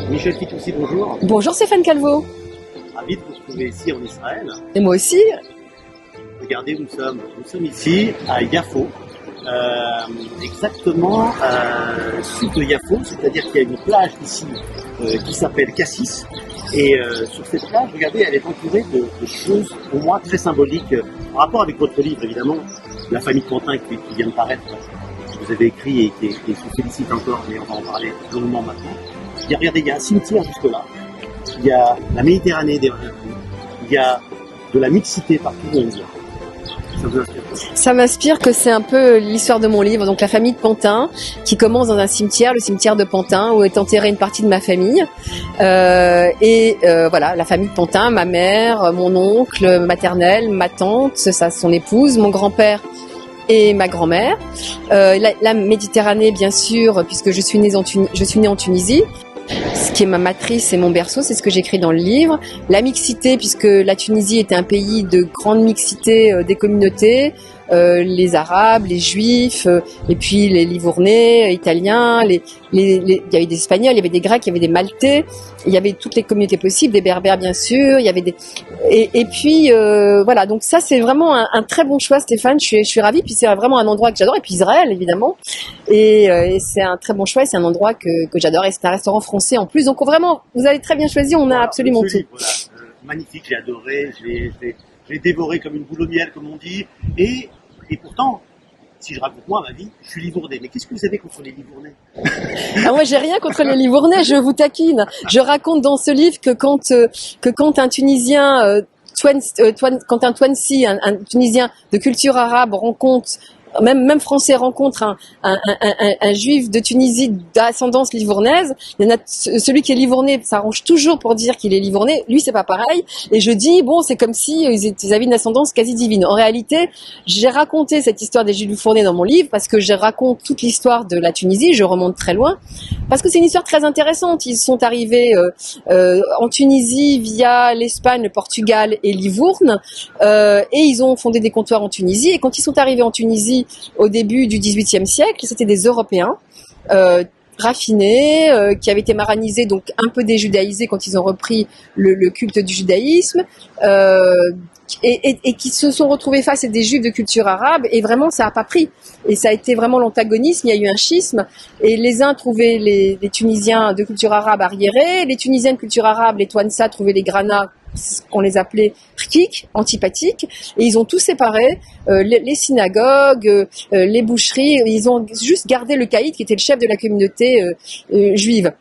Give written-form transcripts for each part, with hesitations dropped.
Michel Fitoussi, bonjour. Bonjour Stéphane Calvo. Ravi de vous retrouver ici en Israël. Et moi aussi. Regardez, nous sommes ici à Yafo, exactement sud de Yafo, c'est-à-dire qu'il y a une plage ici qui s'appelle Cassis. Et sur cette plage, regardez, elle est entourée de choses pour moi très symboliques, en rapport avec votre livre évidemment, La famille de Pantin qui vient de paraître, que vous avez écrit et qui vous félicite encore, mais on va en parler longuement maintenant. Regardez, il y a un cimetière jusque là, il y a la Méditerranée derrière vous, il y a de la mixité partout où on vient. Ça vous inspire quoi ? Ça m'inspire que c'est un peu l'histoire de mon livre, donc la famille de Pantin, qui commence dans un cimetière, le cimetière de Pantin, où est enterrée une partie de ma famille. Voilà, la famille de Pantin, ma mère, mon oncle maternel, ma tante, son épouse, mon grand-père et ma grand-mère. La Méditerranée, bien sûr, puisque je suis née en Tunisie. Ce qui est ma matrice et mon berceau, c'est ce que j'écris dans le livre. La mixité, puisque la Tunisie était un pays de grande mixité des communautés, les Arabes, les Juifs, et puis les Livournais, Italiens, il y avait des Espagnols, il y avait des Grecs, il y avait des Maltais, il y avait toutes les communautés possibles, des Berbères bien sûr, il y avait voilà, donc ça c'est vraiment un très bon choix Stéphane, je suis ravie, puis c'est vraiment un endroit que j'adore, et puis Israël évidemment, et c'est un très bon choix, et c'est un endroit que j'adore, et c'est un restaurant français en plus, donc vraiment, vous avez très bien choisi, on a absolument tout. Voilà, magnifique, j'ai adoré, je l'ai dévoré comme une boule au miel, comme on dit, et pourtant, si je raconte moi ma vie, je suis livournais. Mais qu'est-ce que vous avez contre les livournais ? Moi, j'ai rien contre les livournais, je vous taquine. Je raconte dans ce livre que quand un Tunisien, quand un Twansi, un Tunisien de culture arabe rencontre, même français rencontre un juif de Tunisie d'ascendance livournaise, il y en a celui qui est livournais s'arrange toujours pour dire qu'il est livournais, lui c'est pas pareil, et je dis bon c'est comme si ils avaient une ascendance quasi divine. En réalité, j'ai raconté cette histoire des juifs livournais dans mon livre parce que je raconte toute l'histoire de la Tunisie, je remonte très loin, parce que c'est une histoire très intéressante. Ils sont arrivés en Tunisie via l'Espagne, le Portugal et Livourne, et ils ont fondé des comptoirs en Tunisie, et quand ils sont arrivés en Tunisie au début du XVIIIe siècle, c'était des Européens raffinés, qui avaient été maranisés, donc un peu déjudaïsés quand ils ont repris le culte du judaïsme, et qui se sont retrouvés face à des juifs de culture arabe, et vraiment ça n'a pas pris. Et ça a été vraiment l'antagonisme, il y a eu un schisme, et les uns trouvaient les Tunisiens de culture arabe arriérés, les Tunisiens de culture arabe, les Touansa, trouvaient les Grana, qu'on les appelait rkik, antipathiques, et ils ont tous séparé les synagogues, les boucheries, ils ont juste gardé le caïd qui était le chef de la communauté juive.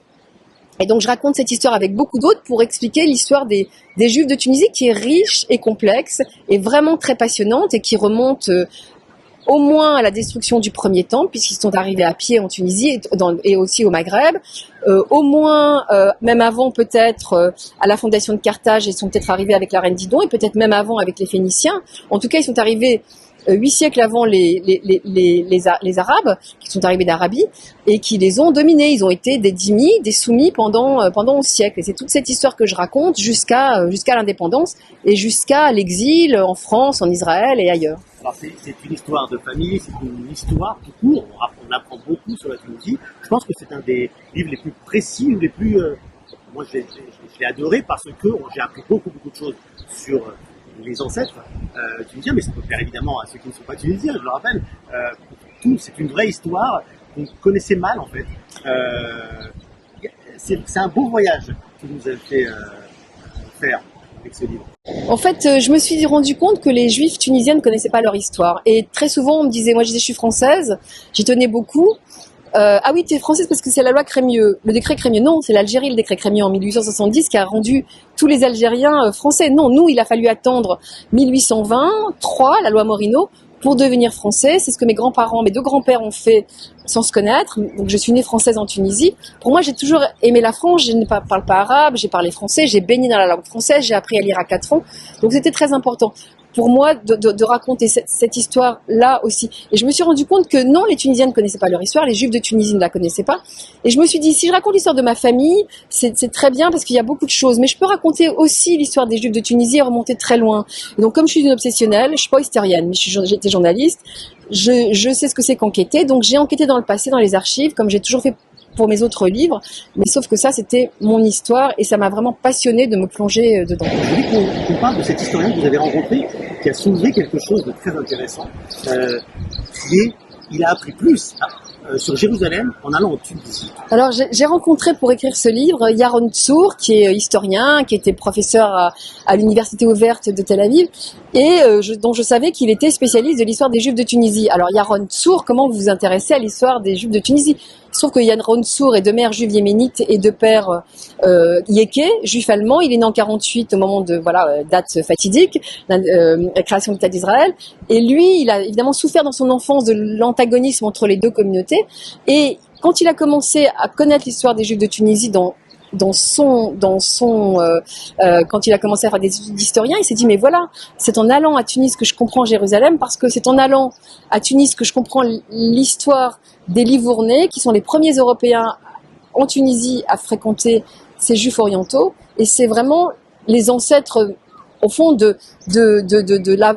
Et donc je raconte cette histoire avec beaucoup d'autres pour expliquer l'histoire des Juifs de Tunisie qui est riche et complexe et vraiment très passionnante et qui remonte au moins à la destruction du premier temple, puisqu'ils sont arrivés à pied en Tunisie et aussi au Maghreb, au moins, même avant peut-être, à la fondation de Carthage, ils sont peut-être arrivés avec la reine Didon, et peut-être même avant avec les Phéniciens. En tout cas, ils sont arrivés 8 siècles avant les Arabes, qui sont arrivés d'Arabie, et qui les ont dominés. Ils ont été des dhimmis, des soumis pendant 11 siècles. Et c'est toute cette histoire que je raconte jusqu'à l'indépendance et jusqu'à l'exil en France, en Israël et ailleurs. Alors c'est une histoire de famille, c'est une histoire tout court, on apprend beaucoup sur la Tunisie. Je pense que c'est un des livres les plus précis, les plus... moi je l'ai adoré parce que j'ai appris beaucoup de choses sur les ancêtres tunisiens, mais ça peut plaire évidemment à ceux qui ne sont pas tunisiens, je le rappelle. C'est une vraie histoire qu'on connaissait mal en fait. C'est un beau voyage que vous avez fait faire avec ce livre. En fait, je me suis rendu compte que les Juifs tunisiens ne connaissaient pas leur histoire. Et très souvent, on me disait, moi je suis française, j'y tenais beaucoup. Ah oui, tu es française parce que c'est la loi Crémieux. Le décret Crémieux, non, c'est l'Algérie, le décret Crémieux en 1870 qui a rendu tous les Algériens français. Non, nous, il a fallu attendre 1823, la loi Morino, pour devenir français. C'est ce que mes grands-parents, mes deux grands-pères ont fait sans se connaître. Donc je suis née française en Tunisie. Pour moi, j'ai toujours aimé la France. Je ne parle pas arabe, j'ai parlé français, j'ai baigné dans la langue française, j'ai appris à lire à 4 ans. Donc c'était très important pour moi de raconter cette histoire-là aussi. Et je me suis rendu compte que non, les Tunisiens ne connaissaient pas leur histoire, les Juifs de Tunisie ne la connaissaient pas. Et je me suis dit, si je raconte l'histoire de ma famille, c'est très bien parce qu'il y a beaucoup de choses. Mais je peux raconter aussi l'histoire des Juifs de Tunisie et remonter très loin. Et donc, comme je suis une obsessionnelle, je suis pas hystérienne, mais j'étais journaliste. je sais ce que c'est qu'enquêter, donc j'ai enquêté dans le passé, dans les archives, comme j'ai toujours fait pour mes autres livres, mais sauf que ça, c'était mon histoire et ça m'a vraiment passionnée de me plonger dedans. Je voulais qu'on parle de cet historien que vous avez rencontré, qui a soulevé quelque chose de très intéressant, il a appris plus sur Jérusalem en allant en Tunisie. Alors j'ai rencontré pour écrire ce livre Yaron Tsour, qui est historien, qui était professeur à l'université ouverte de Tel Aviv, et dont je savais qu'il était spécialiste de l'histoire des Juifs de Tunisie. Alors Yaron Tsour, comment vous vous intéressez à l'histoire des Juifs de Tunisie? Sauf que Yaron Tsour est de mère juive yéménite et de père yéké, juif allemand. Il est né en 48 au moment de date fatidique, la création de l'État d'Israël. Et lui, il a évidemment souffert dans son enfance de l'antagonisme entre les deux communautés. Et quand il a commencé à connaître l'histoire des Juifs de Tunisie quand il a commencé à faire des études d'historien, il s'est dit mais voilà, c'est en allant à Tunis que je comprends Jérusalem, parce que c'est en allant à Tunis que je comprends l'histoire des Livournais, qui sont les premiers Européens en Tunisie à fréquenter ces Juifs orientaux, et c'est vraiment les ancêtres au fond de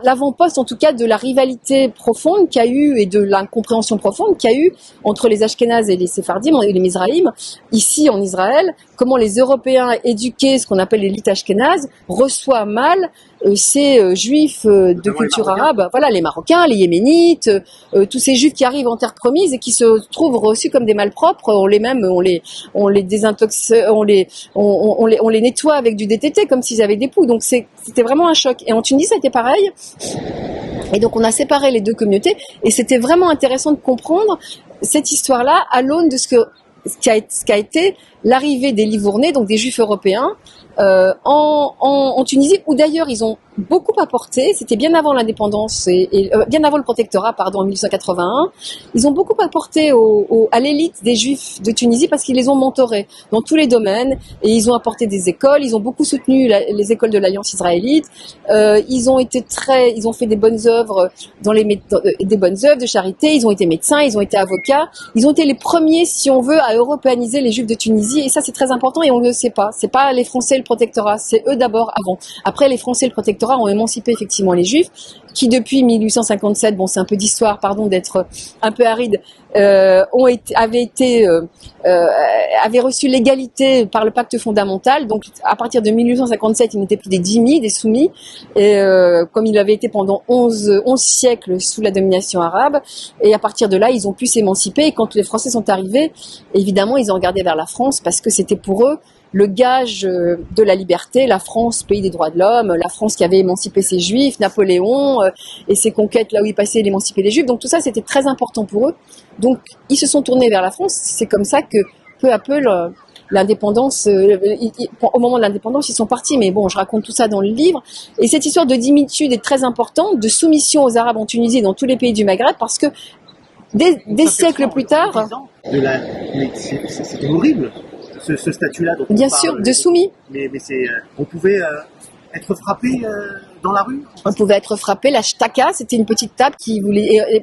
l'avant-poste, en tout cas de la rivalité profonde qu'il y a eu et de l'incompréhension profonde qu'il y a eu entre les Ashkénazes et les Séphardim et les Mizraïm ici en Israël. Comment les Européens éduqués, ce qu'on appelle l'élite ashkénaze, reçoivent mal ces juifs de culture arabe, voilà, les Marocains, les Yéménites, tous ces juifs qui arrivent en terre promise et qui se trouvent reçus comme des malpropres. On les désintoxe, on les nettoie avec du DTT comme s'ils avaient des poux. Donc c'était vraiment un choc. Et en Tunisie, ça a été pareil. Et donc on a séparé les deux communautés et c'était vraiment intéressant de comprendre cette histoire-là à l'aune de ce qui a été l'arrivée des Livournais, donc des Juifs européens, en Tunisie, où d'ailleurs ils ont beaucoup apporté. C'était bien avant l'indépendance bien avant le protectorat, en 1881. Ils ont beaucoup apporté à l'élite des Juifs de Tunisie parce qu'ils les ont mentorés dans tous les domaines et ils ont apporté des écoles. Ils ont beaucoup soutenu les écoles de l'Alliance israélite. Ils ont fait des bonnes œuvres des bonnes œuvres de charité. Ils ont été médecins, ils ont été avocats. Ils ont été les premiers, si on veut, à européaniser les Juifs de Tunisie. Et ça, c'est très important et on ne le sait pas. C'est pas les Français et le protectorat, c'est eux d'abord avant. Après, les Français et le protectorat ont émancipé effectivement les Juifs, qui depuis 1857, bon c'est un peu d'histoire, pardon d'être un peu aride, avaient reçu l'égalité par le pacte fondamental. Donc à partir de 1857, ils n'étaient plus des dhimmis, des soumis, et comme ils l'avaient été pendant 11 siècles sous la domination arabe. Et à partir de là, ils ont pu s'émanciper. Et quand les Français sont arrivés, évidemment, ils ont regardé vers la France parce que c'était pour eux le gage de la liberté, la France, pays des droits de l'homme, la France qui avait émancipé ses Juifs, Napoléon et ses conquêtes là où il passait, il émancipait les Juifs. Donc tout ça, c'était très important pour eux. Donc ils se sont tournés vers la France. C'est comme ça que peu à peu l'indépendance, au moment de l'indépendance, ils sont partis. Mais bon, je raconte tout ça dans le livre. Et cette histoire de dimitude est très importante, de soumission aux Arabes en Tunisie et dans tous les pays du Maghreb, parce que des siècles plus tard... C'était horrible. Ce statut-là dont bien on sûr, parle, de soumis. Mais on pouvait être frappé dans la rue. On pouvait être frappé. La shtaka, c'était une petite table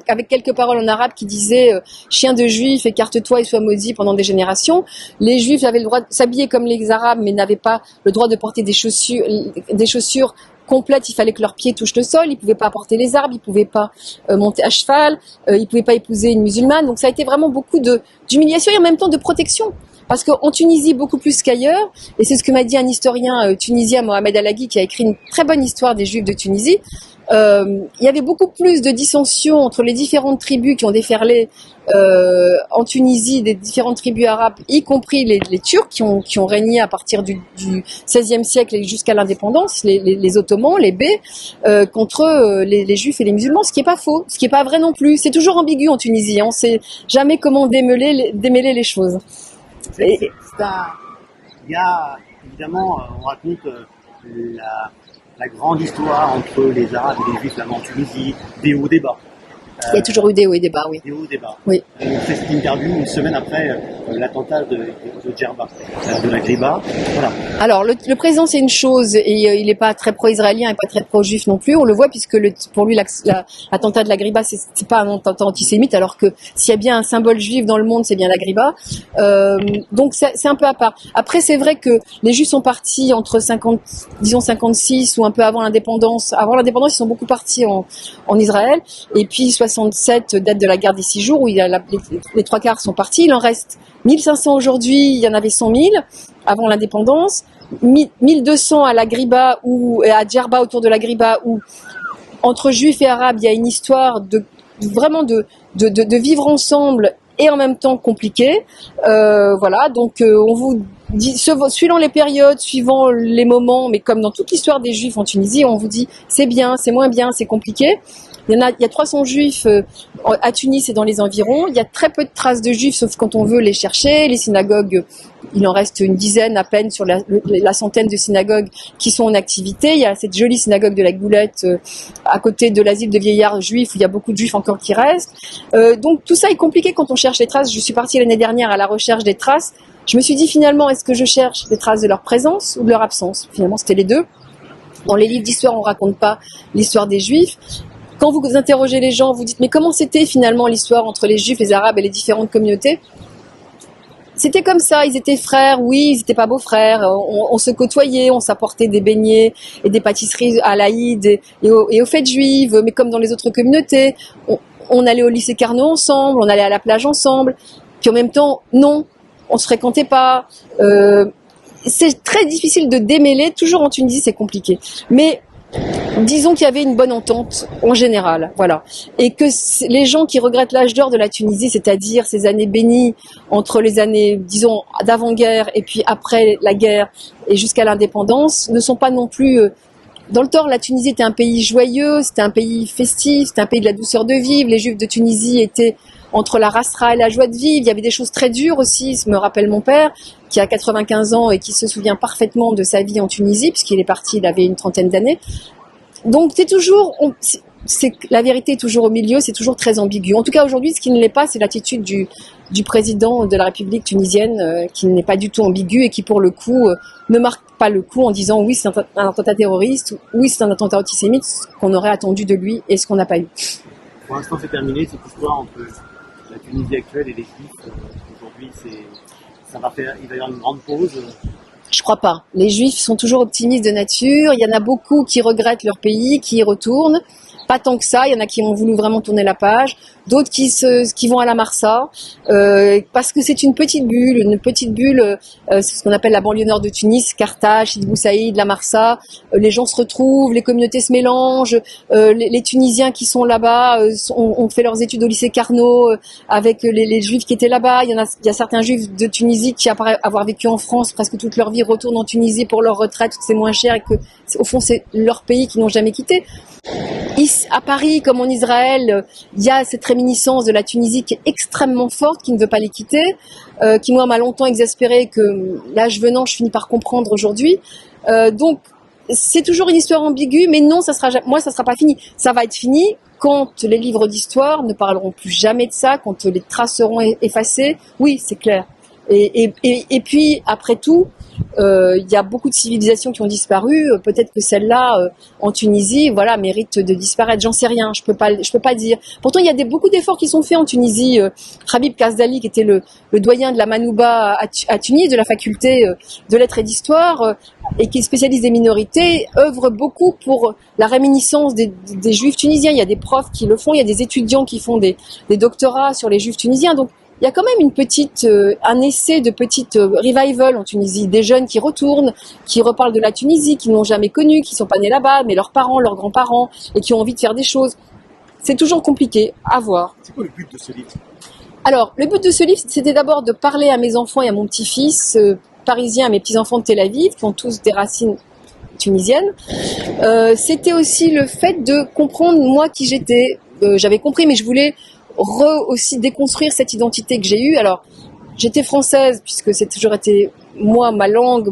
avec quelques paroles en arabe qui disaient chien de juif, écarte-toi et sois maudit pendant des générations. Les juifs avaient le droit de s'habiller comme les arabes, mais n'avaient pas le droit de porter des chaussures complètes. Il fallait que leurs pieds touchent le sol. Ils pouvaient pas porter les arbres, ils pouvaient pas monter à cheval, ils pouvaient pas épouser une musulmane. Donc ça a été vraiment beaucoup d'humiliation et en même temps de protection. Parce qu'en Tunisie, beaucoup plus qu'ailleurs, et c'est ce que m'a dit un historien tunisien, Mohamed Alaghi, qui a écrit une très bonne histoire des Juifs de Tunisie, il y avait beaucoup plus de dissensions entre les différentes tribus qui ont déferlé en Tunisie, des différentes tribus arabes, y compris les Turcs qui ont régné à partir du XVIe siècle et jusqu'à l'indépendance, les Ottomans, les Bey, contre les Juifs et les musulmans, ce qui est pas faux, ce qui est pas vrai non plus. C'est toujours ambigu en Tunisie, on sait jamais comment démêler les choses. Il y a évidemment, on raconte la grande histoire entre les Arabes et les Juifs en Tunisie, des hauts débats. Il y a toujours eu des hauts et des bas, oui. Des hauts débats. Oui. On fait cette interview une semaine après l'attentat de Djerba, de la Griba. Voilà. Alors, le président, c'est une chose, et il n'est pas très pro-israélien et pas très pro-juif non plus. On le voit puisque pour lui, l'attentat de la Griba, c'est pas un attentat antisémite, alors que s'il y a bien un symbole juif dans le monde, c'est bien la Griba. Donc, c'est un peu à part. Après, c'est vrai que les juifs sont partis entre 56 ou un peu avant l'indépendance. Avant l'indépendance, ils sont beaucoup partis en Israël. Et puis, 67 date de la guerre des 6 jours, où les trois quarts sont partis. Il en reste 1500 aujourd'hui, il y en avait 100 000 avant l'indépendance, 1200 à la Griba ou à Djerba, autour de la Griba, où entre juifs et arabes, il y a une histoire de vivre ensemble et en même temps compliqué. Voilà, donc on vous dit, suivant les périodes, suivant les moments, mais comme dans toute l'histoire des juifs en Tunisie, on vous dit c'est bien, c'est moins bien, c'est compliqué. Il y a 300 juifs à Tunis et dans les environs. Il y a très peu de traces de juifs, sauf quand on veut les chercher. Les synagogues, il en reste une dizaine à peine sur la centaine de synagogues qui sont en activité. Il y a cette jolie synagogue de la Goulette à côté de l'asile de vieillards juifs, où il y a beaucoup de juifs encore qui restent. Donc tout ça est compliqué quand on cherche les traces. Je suis partie l'année dernière à la recherche des traces. Je me suis dit finalement, est-ce que je cherche des traces de leur présence ou de leur absence? Finalement, c'était les deux. Dans les livres d'histoire, on raconte pas l'histoire des juifs. Quand vous interrogez les gens, vous dites mais comment c'était finalement l'histoire entre les juifs, les arabes et les différentes communautés? C'était comme ça, ils étaient frères, oui, ils n'étaient pas beaux-frères, on se côtoyait, on s'apportait des beignets et des pâtisseries à l'Aïd et aux fêtes juives, mais comme dans les autres communautés, on allait au lycée Carnot ensemble, on allait à la plage ensemble, puis en même temps, non, on se fréquentait pas. C'est très difficile de démêler, toujours en Tunisie c'est compliqué, mais disons qu'il y avait une bonne entente en général, voilà, et que les gens qui regrettent l'âge d'or de la Tunisie, c'est-à-dire ces années bénies entre les années, disons, d'avant-guerre et puis après la guerre et jusqu'à l'indépendance, ne sont pas non plus dans le tort. La Tunisie était un pays joyeux, c'était un pays festif, c'était un pays de la douceur de vivre. Les Juifs de Tunisie étaient entre la rasra et la joie de vivre. Il y avait des choses très dures aussi, me rappelle mon père, qui a 95 ans et qui se souvient parfaitement de sa vie en Tunisie, puisqu'il est parti, il avait une trentaine d'années. Donc la vérité est toujours au milieu, c'est toujours très ambigu. En tout cas aujourd'hui, ce qui ne l'est pas, c'est l'attitude du président de la République tunisienne, qui n'est pas du tout ambiguë et qui pour le coup ne marque pas le coup en disant oui c'est un attentat terroriste, oui c'est un attentat antisémite, ce qu'on aurait attendu de lui et ce qu'on n'a pas eu. Pour l'instant c'est terminé cette histoire entre la Tunisie actuelle et les Juifs. Aujourd'hui il va y avoir une grande pause. Je crois pas. Les Juifs sont toujours optimistes de nature. Il y en a beaucoup qui regrettent leur pays, qui y retournent. Pas tant que ça. Il y en a qui ont voulu vraiment tourner la page. D'autres qui vont à la Marsa parce que c'est une petite bulle, c'est ce qu'on appelle la banlieue nord de Tunis, Carthage, Sidi Bou Saïd, la Marsa. Les gens se retrouvent, les communautés se mélangent. Les Tunisiens qui sont là-bas ont fait leurs études au lycée Carnot avec les Juifs qui étaient là-bas. Il y a certains Juifs de Tunisie qui, après avoir vécu en France presque toute leur vie, retournent en Tunisie pour leur retraite, c'est moins cher et que, au fond, c'est leur pays qu'ils n'ont jamais quitté. À Paris, comme en Israël, il y a cette réminiscence de la Tunisie qui est extrêmement forte, qui ne veut pas les quitter, qui moi m'a longtemps exaspérée, que l'âge venant, je finis par comprendre aujourd'hui. Donc, c'est toujours une histoire ambiguë, mais non, ça sera pas fini. Ça va être fini quand les livres d'histoire ne parleront plus jamais de ça, quand les traces seront effacées. Oui, c'est clair. Et puis, après tout, il y a beaucoup de civilisations qui ont disparu. Peut-être que celle-là, en Tunisie, voilà, mérite de disparaître. J'en sais rien. Je peux pas dire. Pourtant, il y a beaucoup d'efforts qui sont faits en Tunisie. Habib Kazdali, qui était le doyen de la Manouba à Tunis, de la faculté de lettres et d'histoire, et qui est spécialiste des minorités, œuvre beaucoup pour la réminiscence des Juifs tunisiens. Il y a des profs qui le font. Il y a des étudiants qui font des doctorats sur les Juifs tunisiens. Donc, il y a quand même un essai de petite revival en Tunisie, des jeunes qui retournent, qui reparlent de la Tunisie, qui n'ont jamais connu, qui sont pas nés là-bas, mais leurs parents, leurs grands-parents, et qui ont envie de faire des choses. C'est toujours compliqué à voir. C'est quoi le but de ce livre? Alors, le but de ce livre, c'était d'abord de parler à mes enfants et à mon petit-fils parisien, à mes petits-enfants de Tel Aviv, qui ont tous des racines tunisiennes. C'était aussi le fait de comprendre, moi, qui j'étais. J'avais compris, mais je voulais aussi déconstruire cette identité que j'ai eue. Alors, j'étais française, puisque c'est toujours été moi, ma langue,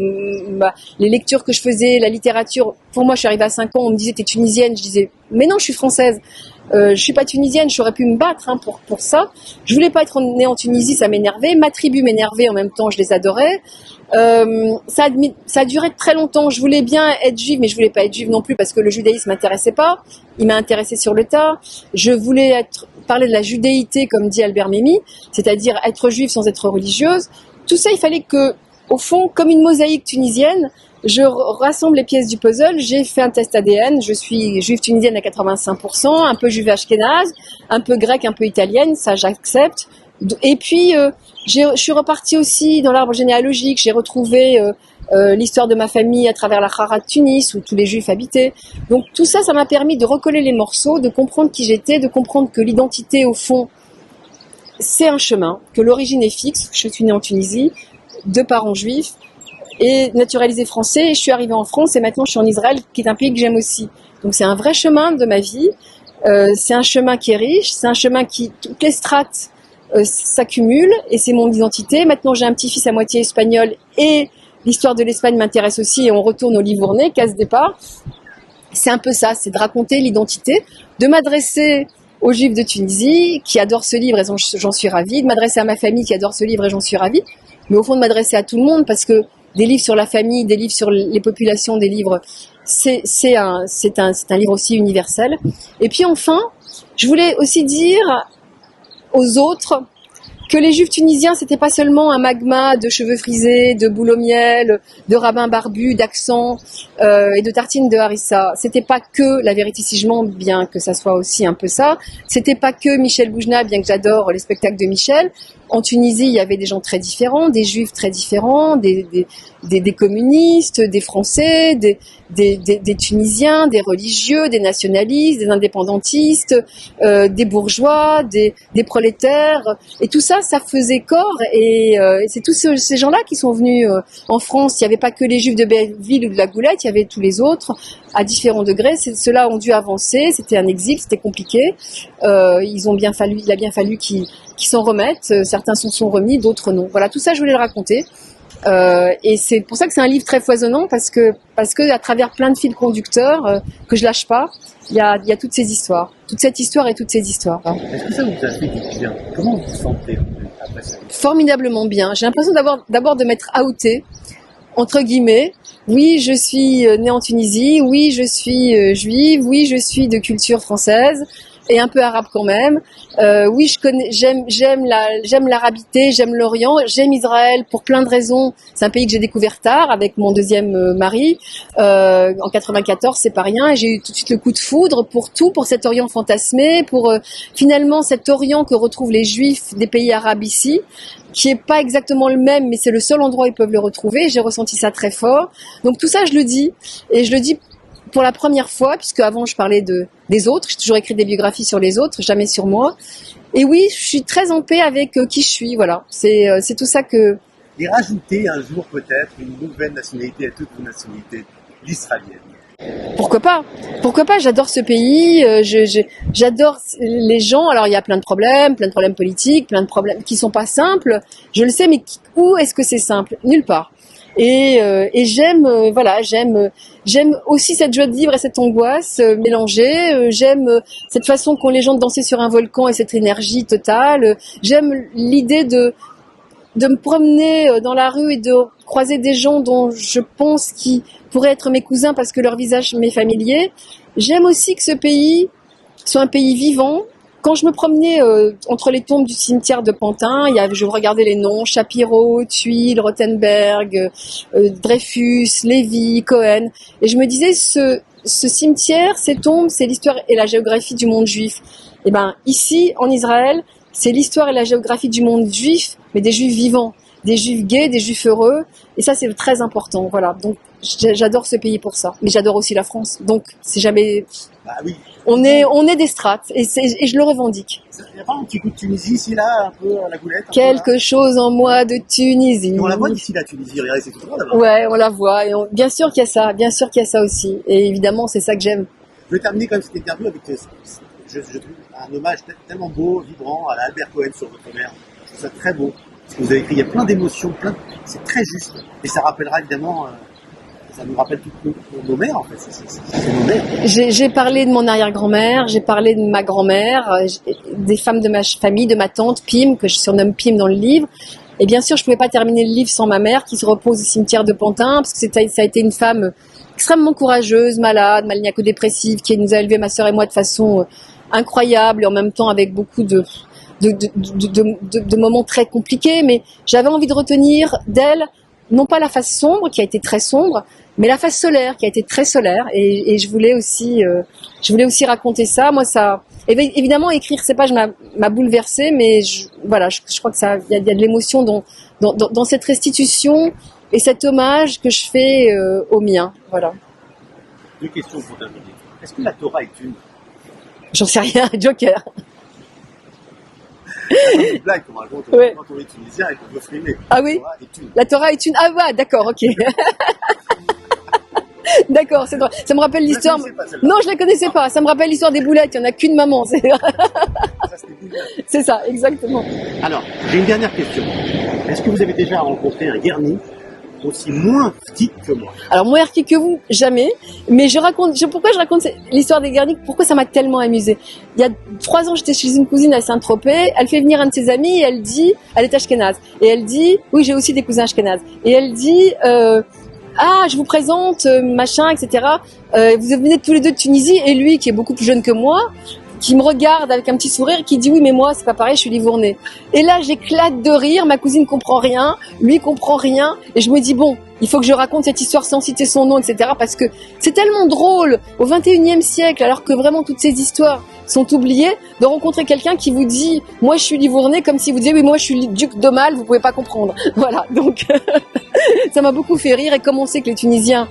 les lectures que je faisais, la littérature, pour moi, je suis arrivée à 5 ans, on me disait, t'es tunisienne, je disais, mais non, je suis française. Je suis pas tunisienne, j'aurais pu me battre pour ça. Je voulais pas être née en Tunisie, ça m'énervait. Ma tribu m'énervait, en même temps, je les adorais. Ça a duré très longtemps. Je voulais bien être juive, mais je voulais pas être juive non plus parce que le judaïsme m'intéressait pas. Il m'a intéressé sur le tas. Je voulais parler de la judéité, comme dit Albert Memmi, c'est-à-dire être juive sans être religieuse. Tout ça, il fallait que, au fond, comme une mosaïque tunisienne, je rassemble les pièces du puzzle. J'ai fait un test ADN. Je suis juive tunisienne à 85%, un peu juive ashkénaze, un peu grecque, un peu italienne. Ça, j'accepte. Et puis, je suis repartie aussi dans l'arbre généalogique. J'ai retrouvé l'histoire de ma famille à travers la Hara de Tunis, où tous les juifs habitaient. Donc tout ça, ça m'a permis de recoller les morceaux, de comprendre qui j'étais, de comprendre que l'identité, au fond, c'est un chemin, que l'origine est fixe. Je suis née en Tunisie, de parents juifs, et naturalisée français. Et je suis arrivée en France, et maintenant je suis en Israël, qui est un pays que j'aime aussi. Donc c'est un vrai chemin de ma vie. C'est un chemin qui est riche, c'est un chemin qui, toutes les strates s'accumulent, et c'est mon identité. Maintenant j'ai un petit-fils à moitié espagnol, et l'histoire de l'Espagne m'intéresse aussi, et on retourne au Livournais, case départ. C'est un peu ça, c'est de raconter l'identité, de m'adresser aux Juifs de Tunisie, qui adorent ce livre, et j'en suis ravie, de m'adresser à ma famille, qui adore ce livre, et j'en suis ravie, mais au fond de m'adresser à tout le monde, parce que des livres sur la famille, des livres sur les populations, des livres, c'est un livre aussi universel. Et puis enfin, je voulais aussi dire aux autres que les Juifs tunisiens, c'était pas seulement un magma de cheveux frisés, de boules au miel, de rabbins barbus, d'accents et de tartines de harissa. C'était pas que la vérité si je mens, bien que ça soit aussi un peu ça. C'était pas que Michel Boujna, bien que j'adore les spectacles de Michel. En Tunisie, il y avait des gens très différents, des Juifs très différents, des communistes, des Français, des Tunisiens, des religieux, des nationalistes, des indépendantistes, des bourgeois, des prolétaires. Et tout ça, ça faisait corps. Et c'est tous ces gens-là qui sont venus en France. Il n'y avait pas que les Juifs de Belleville ou de la Goulette, il y avait tous les autres à différents degrés. Ceux-là ont dû avancer. C'était un exil, c'était compliqué. Il a bien fallu qu'ils s'en remettent. Certains s'en sont remis, d'autres non. Voilà, tout ça, je voulais le raconter. Et c'est pour ça que c'est un livre très foisonnant, parce que à travers plein de fils conducteurs que je lâche pas, il y a toutes ces histoires, toute cette histoire et toutes ces histoères. Est-ce que ça vous a fait du bien? Comment vous vous sentez après ça? Formidablement bien. J'ai l'impression d'abord de m'être outée, entre guillemets. Oui, je suis née en Tunisie. Oui, je suis juive. Oui, je suis de culture française et un peu arabe quand même. Oui, j'aime l'arabité, j'aime l'Orient, j'aime Israël pour plein de raisons. C'est un pays que j'ai découvert tard avec mon deuxième mari. En 94, c'est pas rien. Et j'ai eu tout de suite le coup de foudre pour cet Orient fantasmé, pour finalement cet Orient que retrouvent les Juifs des pays arabes ici, qui est pas exactement le même, mais c'est le seul endroit où ils peuvent le retrouver. J'ai ressenti ça très fort. Donc tout ça, je le dis. Et je le dis pour la première fois, puisque avant je parlais des autres. J'ai toujours écrit des biographies sur les autres, jamais sur moi. Et oui, je suis très en paix avec qui je suis. Voilà, c'est tout ça que... Et rajouter un jour peut-être une nouvelle nationalité à toute une nationalité, l'israélienne. Pourquoi pas? J'adore ce pays, j'adore les gens. Alors il y a plein de problèmes politiques, plein de problèmes qui sont pas simples. Je le sais, mais où est-ce que c'est simple? Nulle part. Et j'aime aussi cette joie de vivre et cette angoisse mélangée. J'aime cette façon qu'ont les gens de danser sur un volcan et cette énergie totale. J'aime l'idée de me promener dans la rue et de croiser des gens dont je pense qu'ils pourraient être mes cousins parce que leur visage m'est familier. J'aime aussi que ce pays soit un pays vivant. Quand je me promenais entre les tombes du cimetière de Pantin, je regardais les noms, Shapiro, Thuil, Rothenberg, Dreyfus, Lévy, Cohen, et je me disais, ce cimetière, ces tombes, c'est l'histoire et la géographie du monde juif. Et ben ici, en Israël, c'est l'histoire et la géographie du monde juif, mais des juifs vivants, des juifs gays, des juifs heureux, et ça c'est très important. Voilà, donc j'adore ce pays pour ça, mais j'adore aussi la France. Donc c'est jamais... Bah oui. On est des strates, et je le revendique. Il n'y a pas un petit coup de Tunisie ici, là, un peu à la Goulette? Quelque chose en moi de Tunisie. Et on la voit d'ici, la Tunisie, regardez, c'est tout droit là-bas. Ouais, on la voit, et bien sûr qu'il y a ça aussi, et évidemment c'est ça que j'aime. Je vais terminer comme cette interview avec, je trouve, un hommage tellement beau, vibrant à Albert Cohen sur votre mère. Je trouve ça très beau. ce que vous avez écrit, il y a plein d'émotions, c'est très juste. Et ça rappellera évidemment, ça nous rappelle toutes nos mères en fait, c'est nos mères. J'ai parlé de mon arrière-grand-mère, j'ai parlé de ma grand-mère, des femmes de ma famille, de ma tante Pim, que je surnomme Pim dans le livre. Et bien sûr, je pouvais pas terminer le livre sans ma mère qui se repose au cimetière de Pantin, parce que ça a été une femme extrêmement courageuse, malade, maniaco-dépressive, qui nous a élevés, ma sœur et moi, de façon incroyable, et en même temps avec beaucoup de moments très compliqués. Mais j'avais envie de retenir d'elle, non pas la face sombre, qui a été très sombre, mais la face solaire, qui a été très solaire. Et je voulais aussi raconter ça. Moi, ça, évidemment, écrire ces pages m'a bouleversée, mais je crois que il y a de l'émotion dans cette restitution et cet hommage que je fais aux miens. Voilà. 2 questions pour terminer. Est-ce que la Torah est une? J'en sais rien, Joker. C'est une blague qu'on raconte quand on est tunisien et qu'on veut frimer. Ah oui? La Torah est une. Ah ouais, d'accord, ok. D'accord, c'est drôle. Ça me rappelle l'histoire. Non, je la connaissais pas. Ça me rappelle l'histoire des boulettes. Il y en a qu'une maman. C'est ça, exactement. Alors, j'ai une dernière question. Est-ce que vous avez déjà rencontré un Guerni aussi moins artistique que moi? Alors, moins artistique que vous, jamais. Mais pourquoi je raconte l'histoire des Guerniques? Pourquoi ça m'a tellement amusée? Il y a 3 ans, j'étais chez une cousine à Saint-Tropez. Elle fait venir un de ses amis et elle dit, elle est ashkénaze. Et elle dit, oui, j'ai aussi des cousins ashkénazes. Et elle dit, je vous présente, machin, etc. Vous venez tous les deux de Tunisie, et lui, qui est beaucoup plus jeune que moi, qui me regarde avec un petit sourire, qui dit oui, mais moi, c'est pas pareil, je suis livournais. Et là, j'éclate de rire, ma cousine comprend rien, lui comprend rien, et je me dis bon, il faut que je raconte cette histoire sans citer son nom, etc. Parce que c'est tellement drôle, au 21e siècle, alors que vraiment toutes ces histoires sont oubliées, de rencontrer quelqu'un qui vous dit moi je suis livournais, comme si vous disiez oui, moi je suis duc d'Aumale, vous pouvez pas comprendre. Voilà, donc ça m'a beaucoup fait rire, et comme on sait que les Tunisiens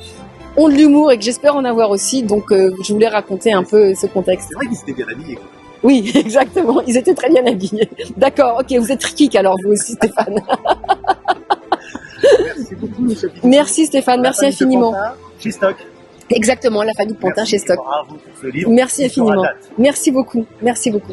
ont de l'humour et que j'espère en avoir aussi, donc je voulais raconter un peu ce contexte. C'est vrai qu'ils étaient bien habillés. Oui, exactement, ils étaient très bien habillés. D'accord, ok, vous êtes triquique alors vous aussi, Stéphane. Merci beaucoup, monsieur. Merci Stéphane, merci infiniment. Chez Stock. Exactement, la famille de Pantin chez Stock. Bravo pour ce livre. Merci infiniment. Merci beaucoup, merci beaucoup.